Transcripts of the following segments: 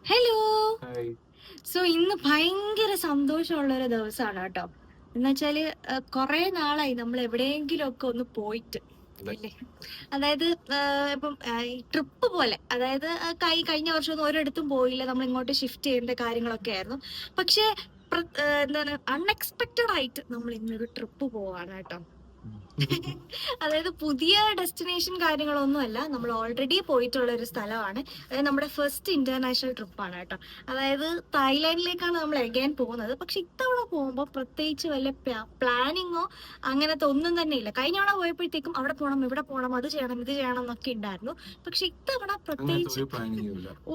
Hello. Hi. So ഇന്ന് ഭയങ്കര സന്തോഷമുള്ള ഒരു ദിവസമാണ് കേട്ടോ. എന്നുവെച്ചാല് കുറെ നാളായി നമ്മൾ എവിടെയെങ്കിലും ഒക്കെ ഒന്ന് പോയിട്ട് അതെ. അല്ലേ. അതായത് ഇപ്പം ഈ ട്രിപ്പ് പോലെ, അതായത് കഴിഞ്ഞ വർഷം ഒന്നും ഒരിടത്തും പോയില്ല, നമ്മൾ ഇങ്ങോട്ട് ഷിഫ്റ്റ് ചെയ്യേണ്ട കാര്യങ്ങളൊക്കെ ആയിരുന്നു. പക്ഷെ എന്താണ്, അൺഎക്സ്പെക്റ്റഡ് ആയിട്ട് നമ്മൾ ഇന്നൊരു ട്രിപ്പ് പോവാണ് കേട്ടോ. അതായത് പുതിയ ഡെസ്റ്റിനേഷൻ കാര്യങ്ങളൊന്നുമല്ല, നമ്മൾ ഓൾറെഡി പോയിട്ടുള്ള ഒരു സ്ഥലമാണ്. അതായത് നമ്മുടെ ഫസ്റ്റ് ഇന്റർനാഷണൽ ട്രിപ്പാണ് കേട്ടോ. അതായത് തായ്ലാൻഡിലേക്കാണ് നമ്മൾ എഗൈൻ പോകുന്നത്. പക്ഷെ ഇത്തവണ പോകുമ്പോൾ പ്രത്യേകിച്ച് വല്ല പ്ലാനിങ്ങോ അങ്ങനത്തെ ഒന്നും തന്നെ ഇല്ല. കഴിഞ്ഞ തവണ പോയപ്പോഴത്തേക്കും അവിടെ പോകണം, ഇവിടെ പോകണം, അത് ചെയ്യണം, ഇത് ചെയ്യണം എന്നൊക്കെ ഉണ്ടായിരുന്നു. പക്ഷെ ഇത്തവണ പ്രത്യേകിച്ച്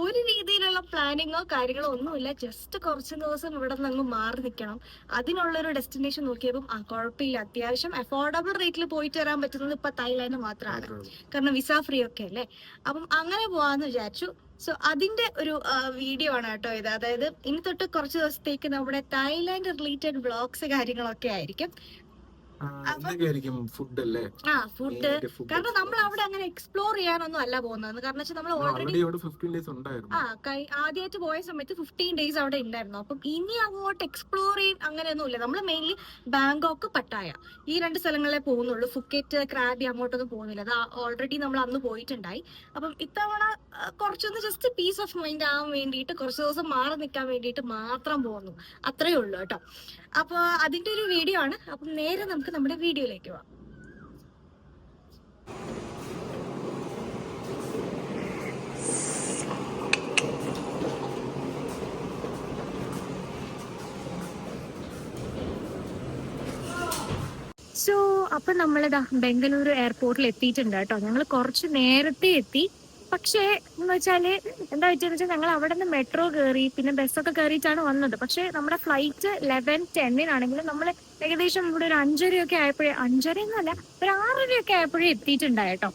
ഒരു രീതിയിലുള്ള പ്ലാനിങ്ങോ കാര്യങ്ങളോ ഒന്നുമില്ല. ജസ്റ്റ് കുറച്ച് ദിവസം ഇവിടെ നിന്ന് അങ്ങ് മാറി നിൽക്കണം. അതിനുള്ളൊരു ഡെസ്റ്റിനേഷൻ നോക്കിയപ്പം കുഴപ്പമില്ല, അത്യാവശ്യം അഫോർഡബിൾ റേറ്റിൽ പോയിട്ട് വരാൻ പറ്റുന്നത് ഇപ്പൊ തായ്ലാൻഡ് മാത്രമാണ്. കാരണം വിസ ഫ്രീ ഒക്കെ അല്ലേ. അപ്പം അങ്ങനെ പോവാന്ന് വിചാരിച്ചു. സോ അതിന്റെ ഒരു വീഡിയോ ആണ് കേട്ടോ ഇത്. അതായത് ഇനി തൊട്ട് കുറച്ച് ദിവസത്തേക്ക് നമ്മുടെ തായ്ലാൻഡ് റിലേറ്റഡ് വ്ളോഗ്സ് കാര്യങ്ങളൊക്കെ ആയിരിക്കും. ഫുഡ് അല്ലേ? ഫുഡ്. കാരണം നമ്മൾ അവിടെ അങ്ങനെ എക്സ്പ്ലോർ ചെയ്യാനൊന്നും അല്ല പോകുന്നത്. കാരണം വെച്ചാൽ നമ്മൾ ഓൾറെഡി ആദ്യമായിട്ട് പോയ സമയത്ത് 15 days അവിടെ ഉണ്ടായിരുന്നു. അപ്പം ഇനി അങ്ങോട്ട് എക്സ്പ്ലോർ ചെയ്യാൻ അങ്ങനെയൊന്നും ഇല്ല. നമ്മൾ മെയിൻലി ബാങ്കോക്ക്, പട്ടായ ഈ 2 സ്ഥലങ്ങളിലേ പോകുന്നുള്ളൂ. ഫുക്കറ്റ്, ക്രാബി അങ്ങോട്ടൊന്നും പോകുന്നില്ല. അത് ഓൾറെഡി നമ്മൾ അന്ന് പോയിട്ടുണ്ടായി. അപ്പം ഇത്തവണ കുറച്ചൊന്ന് ജസ്റ്റ് പീസ് ഓഫ് മൈൻഡ് ആവാൻ വേണ്ടിയിട്ട് കുറച്ച് ദിവസം മാറി നിൽക്കാൻ വേണ്ടിയിട്ട് മാത്രം പോകുന്നു. അത്രേ ഉള്ളൂ കേട്ടോ. അപ്പൊ അതിന്റെ ഒരു വീഡിയോ ആണ്. അപ്പം നേരെ നമുക്ക് നമ്മുടെ വീഡിയോയിലേക്ക് പോവാം. സോ അപ്പൊ നമ്മളിതാ ബംഗളൂരു എയർപോർട്ടിൽ എത്തിയിട്ടുണ്ട് കേട്ടോ. ഞങ്ങൾ കുറച്ച് നേരത്തെ എത്തി. പക്ഷേ എന്ന് വെച്ചാല് എന്താ വെച്ചാൽ ഞങ്ങൾ അവിടെ നിന്ന് മെട്രോ കയറി, പിന്നെ ബസ്സൊക്കെ കയറിയിട്ടാണ് വന്നത്. പക്ഷെ നമ്മുടെ ഫ്ലൈറ്റ് 11:10 നമ്മൾ ഏകദേശം ഇവിടെ ഒരു 5:30 ആയപ്പോഴേ, 5:30 എന്നല്ല, ഒരു 6:30 ആയപ്പോഴേ എത്തിയിട്ടുണ്ടായിട്ടോ.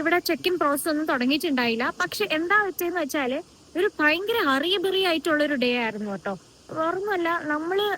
ഇവിടെ ചെക്ക് ഇൻ പ്രോസസ് ഒന്നും തുടങ്ങിയിട്ടുണ്ടായില്ല. പക്ഷെ എന്താ വെച്ചെന്ന് വെച്ചാല് ഒരു ഭയങ്കര ഹറിബറി ആയിട്ടുള്ള ഒരു ഡേ ആയിരുന്നു കേട്ടോ. വേറൊന്നുമല്ല, നമ്മള്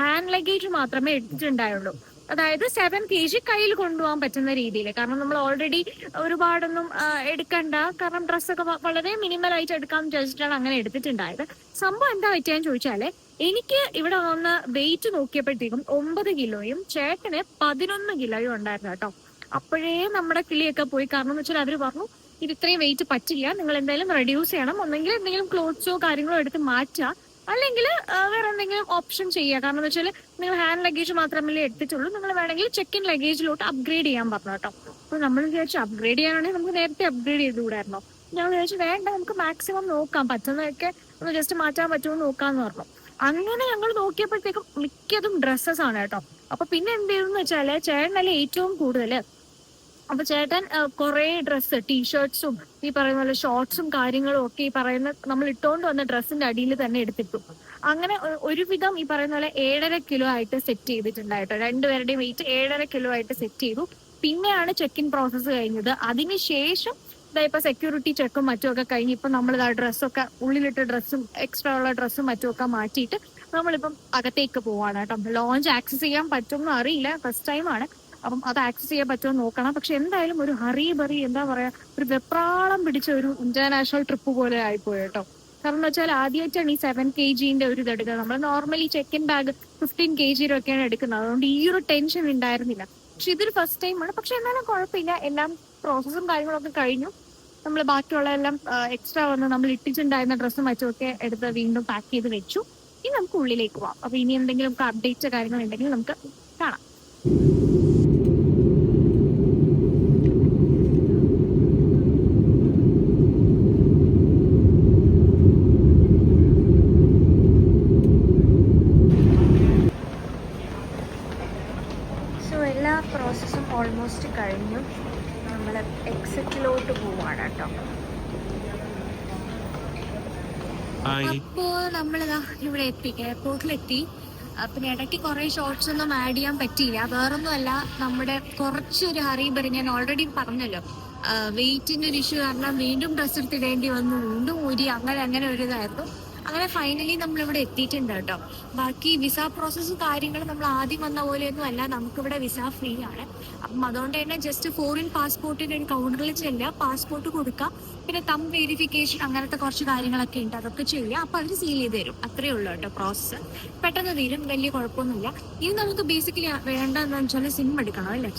ഹാൻഡ് ലഗേജ് മാത്രമേ എടുത്തിട്ടുണ്ടായുള്ളൂ. അതായത് 7 kg കയ്യിൽ കൊണ്ടുപോകാൻ പറ്റുന്ന രീതിയിൽ. കാരണം നമ്മൾ ഓൾറെഡി ഒരുപാടൊന്നും എടുക്കണ്ട, കാരണം ഡ്രസ്സൊക്കെ വളരെ മിനിമൽ ആയിട്ട് എടുക്കാൻ വിചാരിച്ചിട്ടാണ് അങ്ങനെ എടുത്തിട്ടുണ്ടായത്. സംഭവം എന്താ പറ്റിയെന്ന് ചോദിച്ചാല്, എനിക്ക് ഇവിടെ വന്ന് വെയിറ്റ് നോക്കിയപ്പോഴത്തേക്കും 9 കിലോയും ചേട്ടന് 11 കിലോയും ഉണ്ടായിരുന്നു കേട്ടോ. അപ്പോഴേ നമ്മുടെ കിളിയൊക്കെ പോയി. കാരണം എന്ന് വെച്ചാൽ അവര് പറഞ്ഞു, ഇത് ഇത്രയും വെയിറ്റ് പറ്റില്ല, നിങ്ങൾ എന്തായാലും റെഡ്യൂസ് ചെയ്യണം, ഒന്നെങ്കിൽ എന്തെങ്കിലും ക്ലോത്ത്സോ കാര്യങ്ങളോ എടുത്ത് മാറ്റുക, അല്ലെങ്കിൽ വേറെ എന്തെങ്കിലും ഓപ്ഷൻ ചെയ്യുക. കാരണം എന്ന് വെച്ചാൽ നിങ്ങൾ ഹാൻഡ് ലഗേജ് മാത്രമല്ലേ എടുത്തിട്ടുള്ളൂ, നിങ്ങൾ വേണമെങ്കിൽ ചെക്ക് ഇൻ ലഗേജിലോട്ട് അപ്ഗ്രേഡ് ചെയ്യാൻ പറഞ്ഞു കേട്ടോ. അപ്പൊ നമ്മൾ വിചാരിച്ചു അപ്ഗ്രേഡ് ചെയ്യാനാണെങ്കിൽ നമുക്ക് നേരത്തെ അപ്ഗ്രേഡ് ചെയ്തുകൂടായിരുന്നോ. ഞാൻ വിചാരിച്ചു വേണ്ട, നമുക്ക് മാക്സിമം നോക്കാം, പറ്റുന്നതൊക്കെ ഒന്ന് ജസ്റ്റ് മാറ്റാൻ പറ്റുമോ നോക്കാന്ന് പറഞ്ഞു. അങ്ങനെ ഞങ്ങൾ നോക്കിയപ്പോഴത്തേക്കും മിക്കതും ഡ്രസ്സസ് ആണ് കേട്ടോ. അപ്പൊ പിന്നെ എന്ത് ചെയ്തെന്ന് വെച്ചാല്, ചേട്ടനല്ലേ ഏറ്റവും കൂടുതൽ. അപ്പൊ ചേട്ടൻ കുറെ ഡ്രസ്സ്, ടീഷർട്ട്സും ഈ പറയുന്ന പോലെ ഷോർട്സും കാര്യങ്ങളും ഒക്കെ ഈ പറയുന്ന നമ്മൾ ഇട്ടുകൊണ്ട് വന്ന ഡ്രസ്സിന്റെ അടിയിൽ തന്നെ എടുത്തിട്ടു. അങ്ങനെ ഒരുവിധം ഈ പറയുന്ന പോലെ 7.5 കിലോ ആയിട്ട് സെറ്റ് ചെയ്തിട്ടുണ്ടായിട്ടോ. രണ്ടുപേരുടെയും വെയിറ്റ് 7.5 കിലോ ആയിട്ട് സെറ്റ് ചെയ്തു. പിന്നെയാണ് ചെക്ക് ഇൻ പ്രോസസ്സ് കഴിഞ്ഞത്. അതിനുശേഷം ഇപ്പൊ സെക്യൂരിറ്റി ചെക്കും മറ്റും ഒക്കെ കഴിഞ്ഞ് ഇപ്പൊ നമ്മൾ ഡ്രസ്സൊക്കെ, ഉള്ളിലിട്ട ഡ്രസ്സും എക്സ്ട്രാ ഉള്ള ഡ്രസ്സും മറ്റും ഒക്കെ മാറ്റിയിട്ട് നമ്മളിപ്പം അകത്തേക്ക് പോവാണ് കേട്ടോ. ലോഞ്ച് ആക്സസ് ചെയ്യാൻ പറ്റുമെന്ന് അറിയില്ല, ഫസ്റ്റ് ടൈം ആണ്. അപ്പം അത് ആക്സസ് ചെയ്യാൻ പറ്റുമോ നോക്കണം. പക്ഷെ എന്തായാലും ഒരു ഹറിബറി, എന്താ പറയാ, ഒരു വെപ്രാളം പിടിച്ച ഒരു ഇന്റർനാഷണൽ ട്രിപ്പ് പോലെ ആയിപ്പോയി കേട്ടോ. കാരണം എന്ന് വെച്ചാൽ ആദ്യമായിട്ടാണ് ഈ 7 kg ഒരു ഇത് എടുക്കുന്നത്. നമ്മൾ normally check in bag 15 kg ഒക്കെയാണ് എടുക്കുന്നത്. അതുകൊണ്ട് ഈ ഒരു ടെൻഷൻ ഉണ്ടായിരുന്നില്ല. പക്ഷെ ഇതൊരു ഫസ്റ്റ് ടൈം ആണ്. പക്ഷെ എന്നാലും കുഴപ്പമില്ല, എല്ലാം പ്രോസസ്സും കാര്യങ്ങളൊക്കെ കഴിഞ്ഞു. നമ്മൾ ബാക്കിയുള്ള എല്ലാം എക്സ്ട്രാ വന്ന് നമ്മൾ ഇട്ടിട്ടുണ്ടായിരുന്ന ഡ്രസ്സും മറ്റുമൊക്കെ എടുത്ത് വീണ്ടും പാക്ക് ചെയ്ത് വെച്ചു. ഇനി നമുക്ക് ഉള്ളിലേക്ക് പോവാം. അപ്പൊ ഇനി എന്തെങ്കിലും അപ്ഡേറ്റ്സ് കാര്യങ്ങൾ ഉണ്ടെങ്കിൽ നമുക്ക് കാണാം. എല്ലാ പ്രോസസ്സും ഓൾമോസ്റ്റ് കഴിഞ്ഞു. നമ്മൾ എക്സിറ്റിലോട്ട് പോവാണ് കേട്ടോ. അപ്പോ നമ്മളിതാ ഇവിടെ എത്തി, എയർപോർട്ടിലെത്തി. പിന്നെ ഇടയ്ക്ക് കുറെ ഷോർട്സ് ഒന്നും ആഡ് ചെയ്യാൻ പറ്റിയില്ല. വേറൊന്നുമല്ല, നമ്മുടെ കുറച്ചൊരു ഹറിബറി, ഞാൻ ഓൾറെഡി പറഞ്ഞല്ലോ, വെയിറ്റിന്റെ ഒരു ഇഷ്യൂ കാരണം വീണ്ടും ഡ്രസ്സ് എടുത്തിടേണ്ടി വന്നു, വീണ്ടും ഊരി, അങ്ങനെ ഒരു ഇതായിരുന്നു. അങ്ങനെ ഫൈനലി നമ്മളിവിടെ എത്തിയിട്ടുണ്ട് കേട്ടോ. ബാക്കി വിസ പ്രോസസ്സ് കാര്യങ്ങൾ നമ്മൾ ആദ്യം വന്ന പോലെയൊന്നും അല്ല, നമുക്കിവിടെ വിസ ഫ്രീ ആണ്. അപ്പം അതുകൊണ്ട് തന്നെ ജസ്റ്റ് ഫോറിൻ പാസ്പോർട്ടിന്റെ ഒരു കൗണ്ടറിൽ ചെല്ലുക, പാസ്പോർട്ട് കൊടുക്കുക, പിന്നെ വെരിഫിക്കേഷൻ അങ്ങനത്തെ കുറച്ച് കാര്യങ്ങളൊക്കെ ഉണ്ട്, അതൊക്കെ ചെയ്യുക. അപ്പൊ അവർ സീൽ ചെയ്ത് തരും. അത്രേ ഉള്ളൂ കേട്ടോ പ്രോസസ്സ്. പെട്ടെന്ന് തീരും, വലിയ കുഴപ്പമൊന്നുമില്ല. ഇനി നമുക്ക് ബേസിക്കലി വേണ്ടതെന്ന് വെച്ചാൽ സിം എടുക്കണം അല്ലേ?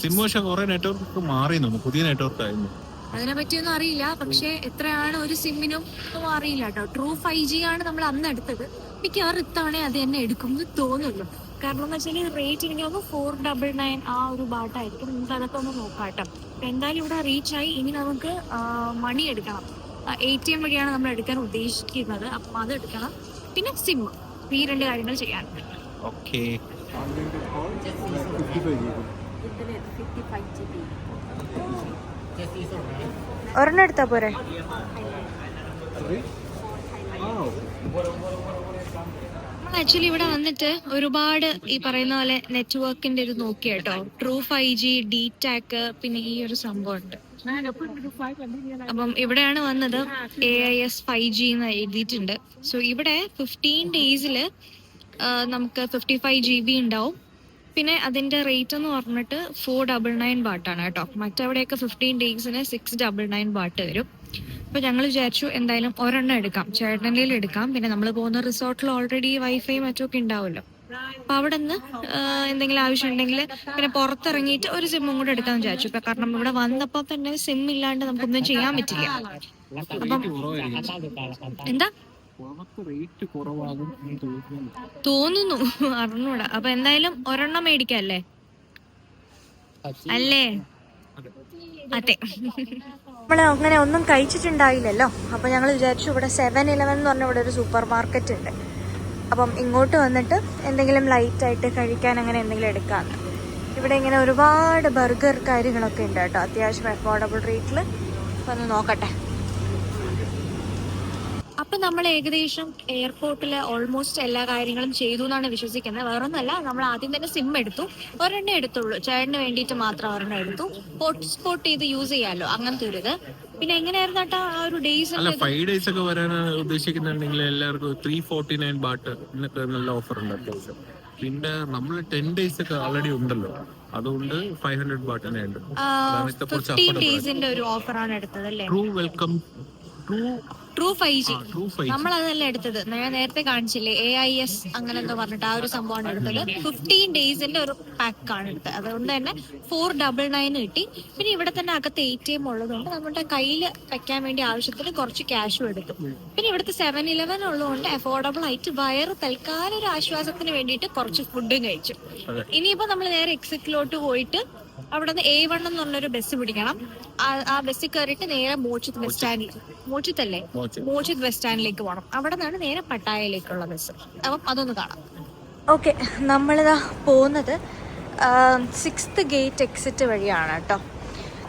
സിം പക്ഷെ കുറെ നെറ്റ്വർക്ക് മാറി, പുതിയ നെറ്റ്വർക്ക് ആയിരുന്നു. അതിനെ പറ്റിയൊന്നും അറിയില്ല, പക്ഷെ എത്രയാണ് ഒരു സിമ്മിനും ഒന്നും അറിയില്ല കേട്ടോ. ട്രൂ 5G ആണ് നമ്മൾ അന്ന് എടുത്തത്. മിക്കവാറും ഇത്തവണ അത് തന്നെ എടുക്കുമെന്ന് തോന്നുള്ളൂ. കാരണം എന്ന് വെച്ചാൽ റേറ്റ് എനിക്ക് തോന്നുന്നു 499 ആ ഒരു ബാട്ടായിരിക്കും. നമുക്ക് അതൊക്കെ ഒന്ന് നോക്കാം കേട്ടോ. എന്തായാലും ഇവിടെ റീച്ചായി. ഇനി നമുക്ക് മണി എടുക്കണം. ATM വഴിയാണ് നമ്മൾ എടുക്കാൻ ഉദ്ദേശിക്കുന്നത്. അപ്പം അത് എടുക്കണം, പിന്നെ സിം, ഈ 2 കാര്യങ്ങൾ ചെയ്യാനുണ്ട്. ഓക്കെ, ഒരെണ്ണം എടുത്താ പോരെ? നമ്മൾ ആക്ച്വലി ഇവിടെ വന്നിട്ട് ഒരുപാട് ഈ പറയുന്ന പോലെ നെറ്റ്വർക്കിന്റെ ഇത് നോക്കി കേട്ടോ. ട്രൂ 5G, DTAC, പിന്നെ ഈ ഒരു സംഭവം ഉണ്ട്. അപ്പം ഇവിടെയാണ് വന്നത്. AIS 5G എന്ന് എഴുതിയിട്ടുണ്ട്. സോ ഇവിടെ 15 days നമുക്ക് 55 GB ഉണ്ടാവും. പിന്നെ അതിന്റെ റേറ്റ് എന്ന് പറഞ്ഞിട്ട് 499 ബാട്ടാണ് കേട്ടോ. മറ്റവിടെയൊക്കെ 15 days 699 ബാട്ട് വരും. അപ്പൊ ഞങ്ങൾ വിചാരിച്ചു എന്തായാലും ഒരെണ്ണം എടുക്കാം, ചേട്ടനിൽ എടുക്കാം. പിന്നെ നമ്മൾ പോകുന്ന റിസോർട്ടിൽ ഓൾറെഡി വൈഫൈ മറ്റൊക്കെ ഉണ്ടാവുമല്ലോ. അപ്പൊ അവിടെ നിന്ന് എന്തെങ്കിലും ആവശ്യം ഉണ്ടെങ്കിൽ പിന്നെ പുറത്തിറങ്ങിയിട്ട് ഒരു സിമ്മും കൂടെ എടുക്കാന്ന് വിചാരിച്ചു. ഇപ്പൊ കാരണം ഇവിടെ വന്നപ്പോ തന്നെ സിം ഇല്ലാണ്ട് നമുക്കൊന്നും ചെയ്യാൻ പറ്റില്ല. അപ്പം എന്താ തോന്നുന്നു, അറിഞ്ഞൂടാ. അപ്പൊ എന്തായാലും ഒരെണ്ണം മേടിക്കല്ലേ അല്ലേ? അതെ. നമ്മള് അങ്ങനെ ഒന്നും കഴിച്ചിട്ടുണ്ടായില്ലല്ലോ. അപ്പൊ ഞങ്ങൾ വിചാരിച്ചു ഇവിടെ 7-Eleven എന്ന് പറഞ്ഞ ഇവിടെ ഒരു സൂപ്പർ മാർക്കറ്റ് ഉണ്ട്. അപ്പം ഇങ്ങോട്ട് വന്നിട്ട് എന്തെങ്കിലും ലൈറ്റ് ആയിട്ട് കഴിക്കാൻ അങ്ങനെ എന്തെങ്കിലും എടുക്കാന്ന്. ഇവിടെ ഇങ്ങനെ ഒരുപാട് ബർഗർ കാര്യങ്ങളൊക്കെ ഉണ്ട് കേട്ടോ, അത്യാവശ്യം അഫോർഡബിൾ റേറ്റിൽ. ഒന്ന് നോക്കട്ടെ. അപ്പൊ നമ്മൾ ഏകദേശം എയർപോർട്ടിൽ ഓൾമോസ്റ്റ് എല്ലാ കാര്യങ്ങളും ചെയ്തു എന്നാണ് വിശ്വസിക്കുന്നത്. വേറൊന്നല്ല, നമ്മൾ ആദ്യം തന്നെ സിം എടുത്തു. ഒരെണ്ണം എടുത്തുള്ളൂ, ചേട്ടന് വേണ്ടിയിട്ട് മാത്രം ഒരെണ്ണം എടുത്തു. ഹോട്ട്സ്പോട്ട് ചെയ്ത് യൂസ് ചെയ്യാമല്ലോ, അങ്ങനത്തെ ഒരു ഇത്. പിന്നെ എങ്ങനെയായിരുന്നു കേട്ടോ ആ ഒരു ഡേയ്സ്? 5 days ഒക്കെ വരാനാണ് ഉദ്ദേശിക്കുന്നുണ്ടെങ്കിൽ എല്ലാവർക്കും 349 ബാട്ട് എന്നൊക്കെ നല്ല ഓഫർ ഉണ്ട് അത്യാവശ്യം. പിന്നെ നമ്മൾ 10 days ഒക്കെ ഓൾറെഡി ഉണ്ടല്ലോ, അതുകൊണ്ട് 500 ബാട്ട് തന്നെ ഉണ്ട്. 15 days ഒരു ഓഫറാണ് എടുത്തത് അല്ലേ? ട്രൂ 5G നമ്മൾ അതല്ല എടുത്തത്. ഞാൻ നേരത്തെ കാണിച്ചില്ലേ, AIS അങ്ങനെ എന്തോ പറഞ്ഞിട്ട് ആ ഒരു സംഭവമാണ് എടുത്തത്. 15 days ഒരു പാക്കാണ് എടുത്തത്. അതുകൊണ്ട് തന്നെ 499 കിട്ടി. പിന്നെ ഇവിടെ തന്നെ അകത്ത് ATM ഉള്ളതുകൊണ്ട് നമ്മുടെ കയ്യിൽ വെക്കാൻ വേണ്ടി ആവശ്യത്തിന് കുറച്ച് ക്യാഷും എടുത്തു. പിന്നെ ഇവിടുത്തെ 7-Eleven ഉള്ളതുകൊണ്ട് അഫോർഡബിൾ ആയിട്ട് വയറ് തൽക്കാലം ഒരു ആശ്വാസത്തിന് വേണ്ടിയിട്ട് കുറച്ച് ഫുഡും കഴിച്ചു. ഇനിയിപ്പോ നമ്മൾ നേരെ എക്സിറ്റിലോട്ട് പോയിട്ട് അവിടെ നിന്ന് A1 എന്നുള്ളൊരു ബസ് പിടിക്കണം. ആ ബസ്സിൽ കയറിയിട്ട് നേരെ മോച്ചിത് ബസ് സ്റ്റാൻഡിലേക്ക് പോകണം. അവിടെ നിന്നാണ് നേരെ പട്ടായയിലേക്കുള്ള ബസ്. അപ്പം അതൊന്ന് കാണാം. ഓക്കെ, നമ്മളിതാ പോകുന്നത് 6th ഗേറ്റ് എക്സിറ്റ് വഴിയാണ് കേട്ടോ.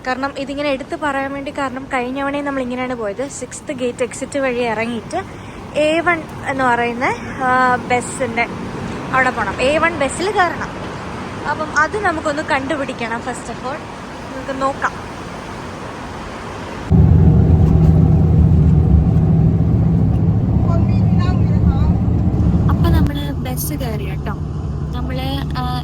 കാരണം ഇതിങ്ങനെ എടുത്ത് പറയാൻ വേണ്ടി, കാരണം കഴിഞ്ഞവണേ നമ്മൾ ഇങ്ങനെയാണ് പോയത്. 6th ഗേറ്റ് എക്സിറ്റ് വഴി ഇറങ്ങിയിട്ട് A1 എന്ന് പറയുന്ന ബസ്സിന്റെ അവിടെ പോകണം. A1 ബസ്സിൽ കയറണം. അപ്പം അത് നമുക്കൊന്ന് കണ്ടുപിടിക്കണം. ഫസ്റ്റ് ഓഫ് ഓൾ നമുക്ക് നോക്കാം. അപ്പൊ നമ്മള് ബസ് കയറി കേട്ടോ. നമ്മള്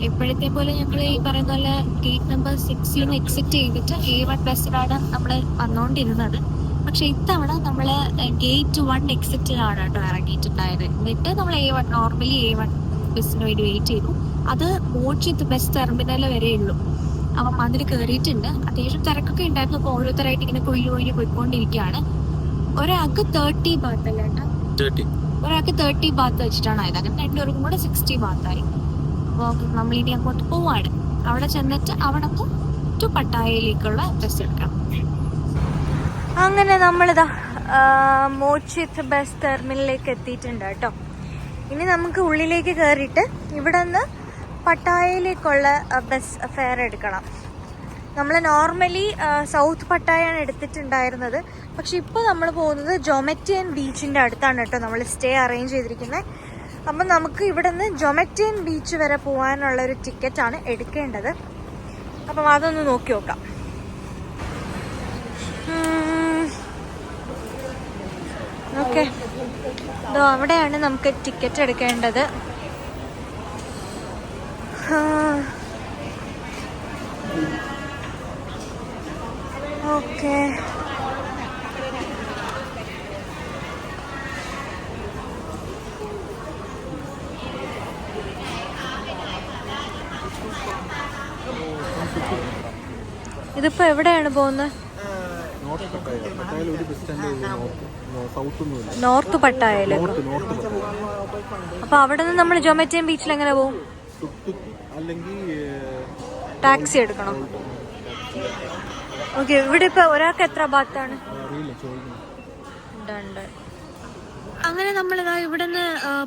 ഇപ്പോഴത്തെ പോലെ ഞങ്ങൾ ഈ പറയുന്ന പോലെ ഗേറ്റ് നമ്പർ 6 എക്സിറ്റ് ചെയ്തിട്ട് A1 ബസ്സിലാണ് നമ്മൾ വന്നോണ്ടിരുന്നത്. പക്ഷെ ഇത്തവണ നമ്മള് ഗേറ്റ് 1 എക്സിറ്റിലാണ് കേട്ടോ ഇറങ്ങിയിട്ടുണ്ടായത്. എന്നിട്ട് നമ്മൾ നോർമലി A1 ബസ്സിന് വേണ്ടി വെയിറ്റ് ചെയ്തു. അത് മോച്ചിത് ബസ് ടെർമിനൽ വരെ ഉള്ളൂ. അപ്പം അതിൽ കയറിയിട്ടുണ്ട്. അത്യാവശ്യം തിരക്കൊക്കെ ഉണ്ടായിരുന്നു. അപ്പൊ ഓരോരുത്തരായിട്ട് ഇങ്ങനെ കൊയ്ഞ്ഞു പോയിക്കൊണ്ടിരിക്കുകയാണ്. ഒരാൾക്ക് 30 ബാത്ത് അല്ല കേട്ടോ, ഒരാൾക്ക് 30 ബാത്ത് വെച്ചിട്ടാണ് ആയത്. അങ്ങനെ രണ്ടുപേർക്കും കൂടെ 60 ബാത്തായി. അപ്പോൾ നമ്മളിനി അങ്ങോട്ട് പോവാണ്. അവിടെ ചെന്നിട്ട് അവിടെ ടു പട്ടായയിലേക്കുള്ള ബസ് എടുക്കണം. അങ്ങനെ നമ്മളിതാ മോച്ചിത് ബസ് ടെർമിനലിലേക്ക് എത്തിയിട്ടുണ്ട് കേട്ടോ. ഇനി നമുക്ക് ഉള്ളിലേക്ക് കയറിയിട്ട് ഇവിടെ നിന്ന് പട്ടായയിലേക്കുള്ള ബസ് ഫെയർ എടുക്കണം. നമ്മൾ നോർമലി സൗത്ത് പട്ടായാണ് എടുത്തിട്ടുണ്ടായിരുന്നത്. പക്ഷെ ഇപ്പോൾ നമ്മൾ പോകുന്നത് ജോമെറ്റിയൻ ബീച്ചിൻ്റെ അടുത്താണ് കേട്ടോ നമ്മൾ സ്റ്റേ അറേഞ്ച് ചെയ്തിരിക്കുന്നത്. അപ്പം നമുക്ക് ഇവിടെ നിന്ന് ജോമെറ്റിയൻ ബീച്ച് വരെ പോകാനുള്ള ഒരു ടിക്കറ്റാണ് എടുക്കേണ്ടത്. അപ്പം അതൊന്ന് നോക്കി നോക്കാം. ഓക്കെ, അവിടെയാണ് നമുക്ക് ടിക്കറ്റ് എടുക്കേണ്ടത്. ഓക്കെ, ഇതിപ്പോ എവിടെയാണ് പോകുന്നത്? നോർത്ത് പട്ടായയിലേക്ക്. അപ്പൊ അവിടെ നിന്ന് നമ്മൾ ജോമെറ്റൈൻ ബീച്ചിൽ എങ്ങനെ പോകും? ടാക്സി എടുക്കണം. ഓക്കെ, ഇവിടെ ഇപ്പൊ ഒരാൾക്ക് എത്ര ബാത്താണ്? അങ്ങനെ നമ്മളിതാ ഇവിടുന്ന്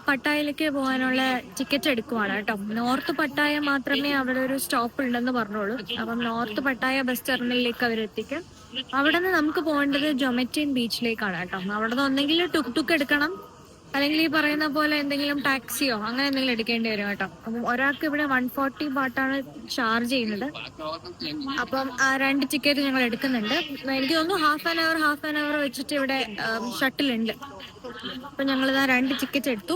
പട്ടായയിലേക്ക് പോകാനുള്ള ടിക്കറ്റ് എടുക്കുവാണ് കേട്ടോ. നോർത്ത് പട്ടായ മാത്രമേ അവിടെ ഒരു സ്റ്റോപ്പ് ഉണ്ടെന്ന് പറഞ്ഞോളൂ. അപ്പം നോർത്ത് പട്ടായ ബസ് ടെർമിനലിലേക്ക് അവരെത്തിക്കും. അവിടെ നിന്ന് നമുക്ക് പോകേണ്ടത് ജോമെറ്റൈൻ ബീച്ചിലേക്കാണ് കേട്ടോ. അവിടെ നിന്ന് ഒന്നെങ്കിൽ ടുക്ക് എടുക്കണം, അല്ലെങ്കിൽ ഈ പറയുന്ന പോലെ എന്തെങ്കിലും ടാക്സിയോ അങ്ങനെ എന്തെങ്കിലും എടുക്കേണ്ടി വരും കേട്ടോ. അപ്പം ഒരാൾക്ക് ഇവിടെ 140 ബാട്ടാണ് ചാർജ് ചെയ്യുന്നത്. അപ്പം ആ 2 ടിക്കറ്റ് ഞങ്ങൾ എടുക്കുന്നുണ്ട്. എനിക്ക് തോന്നുന്നു ഹാഫ് ആൻ അവർ വെച്ചിട്ട് ഇവിടെ ഷട്ടിൽ ഉണ്ട്. അപ്പൊ ഞങ്ങളിതാ 2 ടിക്കറ്റ് എടുത്തു.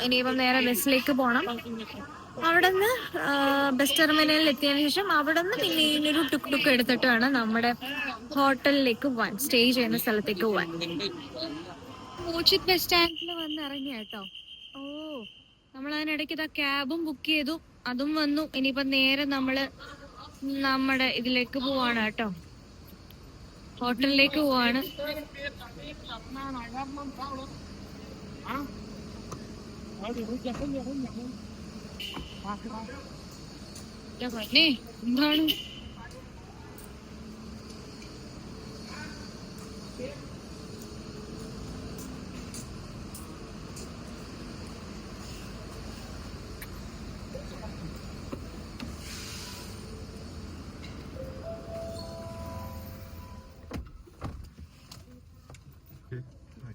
ഇനിയിപ്പം നേരെ ബസ്സിലേക്ക് പോകണം. അവിടെ നിന്ന് ബസ് ടെർമിനലിൽ എത്തിയതിനു ശേഷം അവിടെ നിന്ന് പിന്നെ ഇതിനൊരു ടുക്ക് എടുത്തിട്ട് വേണം നമ്മുടെ ഹോട്ടലിലേക്ക് പോവാൻ, സ്റ്റേ ചെയ്യുന്ന സ്ഥലത്തേക്ക് പോവാൻ. മൂച്ചിത് ബസ് സ്റ്റാൻഡിൽ വന്ന് ഇറങ്ങി കേട്ടോ. ഓ, നമ്മൾ അതിനിടയ്ക്ക് ഇതാ ക്യാബും ബുക്ക് ചെയ്തു, അതും വന്നു. ഇനിയിപ്പോ നേരെ നമ്മള് നമ്മുടെ ഇതിലേക്ക് പോവാണ് കേട്ടോ, ഹോട്ടലിലേക്ക് പോവാണ്. എന്താണ്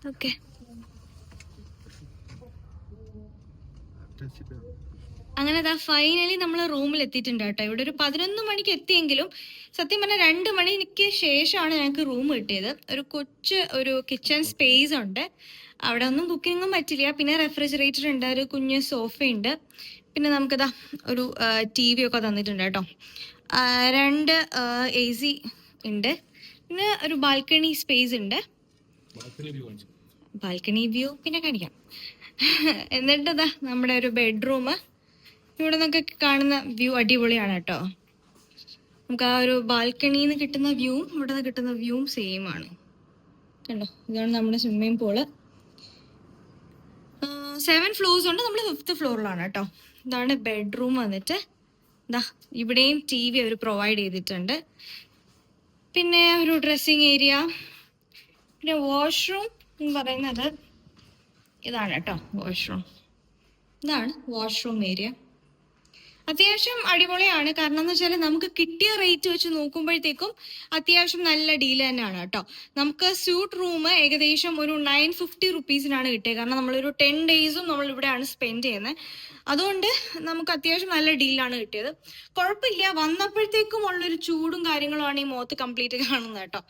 ഓക്കെ. അങ്ങനെ ഫൈനലി നമ്മൾ റൂമിൽ എത്തിയിട്ടുണ്ട് കേട്ടോ. ഇവിടെ ഒരു 11 മണിക്ക് എത്തിയെങ്കിലും സത്യം പറഞ്ഞാൽ 2 മണിക്ക് ശേഷമാണ് ഞങ്ങൾക്ക് റൂം കിട്ടിയത്. ഒരു കിച്ചൺ സ്പേസ് ഉണ്ട്, അവിടെ ഒന്നും കുക്കിങ്ങും പറ്റില്ല. പിന്നെ റെഫ്രിജറേറ്റർ ഉണ്ട്, ഒരു കുഞ്ഞ് സോഫയുണ്ട്. പിന്നെ നമുക്കിതാ ഒരു TV ഒക്കെ തന്നിട്ടുണ്ട് കേട്ടോ. 2 AC ഉണ്ട്. പിന്നെ ഒരു ബാൽക്കണി സ്പേസ് ഉണ്ട്. ബാൽക്കണി വ്യൂ പിന്നെ കാണിക്കാം. എന്നിട്ട് നമ്മുടെ ഒരു ബെഡ്റൂം. ഇവിടെ നിന്നൊക്കെ കാണുന്ന വ്യൂ അടിപൊളിയാണ് കേട്ടോ. നമുക്ക് ആ ഒരു ബാൽക്കണിയിൽ നിന്ന് കിട്ടുന്ന വ്യൂവും ഇവിടെ നിന്ന് കിട്ടുന്ന വ്യൂവും സെയിം ആണ് കണ്ടോ. ഇതാണ് നമ്മുടെ സ്വിമ്മിംഗ് പൂള്. 7 ഫ്ലോർസ് ഉണ്ട്, നമ്മൾ 5th ഫ്ലോറിലാണ് കേട്ടോ. ഇതാണ് ബെഡ്റൂം വന്നിട്ട്. ഇവിടെയും TV അവർ പ്രൊവൈഡ് ചെയ്തിട്ടുണ്ട്. പിന്നെ ഒരു ഡ്രസ്സിങ് ഏരിയ, പിന്നെ വാഷ്റൂം എന്ന് പറയുന്നത് ഇതാണ് കേട്ടോ. ഇതാണ് വാഷ്റൂം ഏരിയ. അത്യാവശ്യം അടിപൊളിയാണ്. കാരണം എന്ന് വെച്ചാൽ നമുക്ക് കിട്ടിയ റേറ്റ് വെച്ച് നോക്കുമ്പോഴത്തേക്കും അത്യാവശ്യം നല്ല ഡീൽ തന്നെയാണ് കേട്ടോ. നമുക്ക് സ്യൂട്ട് റൂം ഏകദേശം ഒരു 950 റുപ്പീസിനാണ് കിട്ടിയത്. കാരണം നമ്മളൊരു 10 ഡേയ്സും നമ്മൾ ഇവിടെയാണ് സ്പെൻഡ് ചെയ്യുന്നത്. അതുകൊണ്ട് നമുക്ക് അത്യാവശ്യം നല്ല ഡീലാണ് കിട്ടിയത്. കുഴപ്പമില്ല. വന്നപ്പോഴത്തേക്കും ഉള്ളൊരു ചൂടും കാര്യങ്ങളുമാണ് ഈ മുഖത്ത് കംപ്ലീറ്റ് കാണുന്നത് കേട്ടോ.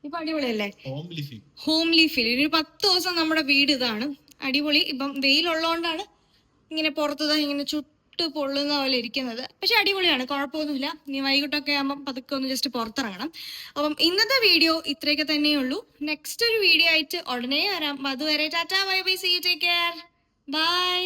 ഇപ്പൊ അടിപൊളിയല്ലേ? Homely feel. ഒരു 10 ദിവസം നമ്മുടെ വീട് ഇതാണ്. അടിപൊളി. ഇപ്പം വെയിലുള്ളതുകൊണ്ടാണ് ഇങ്ങനെ പുറത്ത് ഇങ്ങനെ ചുട്ട് പൊള്ളുന്ന പോലെ ഇരിക്കുന്നത്. പക്ഷെ അടിപൊളിയാണ്, കുഴപ്പമൊന്നുമില്ല. ഇനി വൈകിട്ടൊക്കെ ആകുമ്പോൾ പതുക്കെ ഒന്ന് ജസ്റ്റ് പുറത്തിറങ്ങണം. അപ്പം ഇന്നത്തെ വീഡിയോ ഇത്രയൊക്കെ തന്നെയുള്ളൂ. നെക്സ്റ്റ് ഒരു വീഡിയോ ആയിട്ട് ഉടനെ വരാം. അതുവരെ tata, bye bye, see you, take care, by.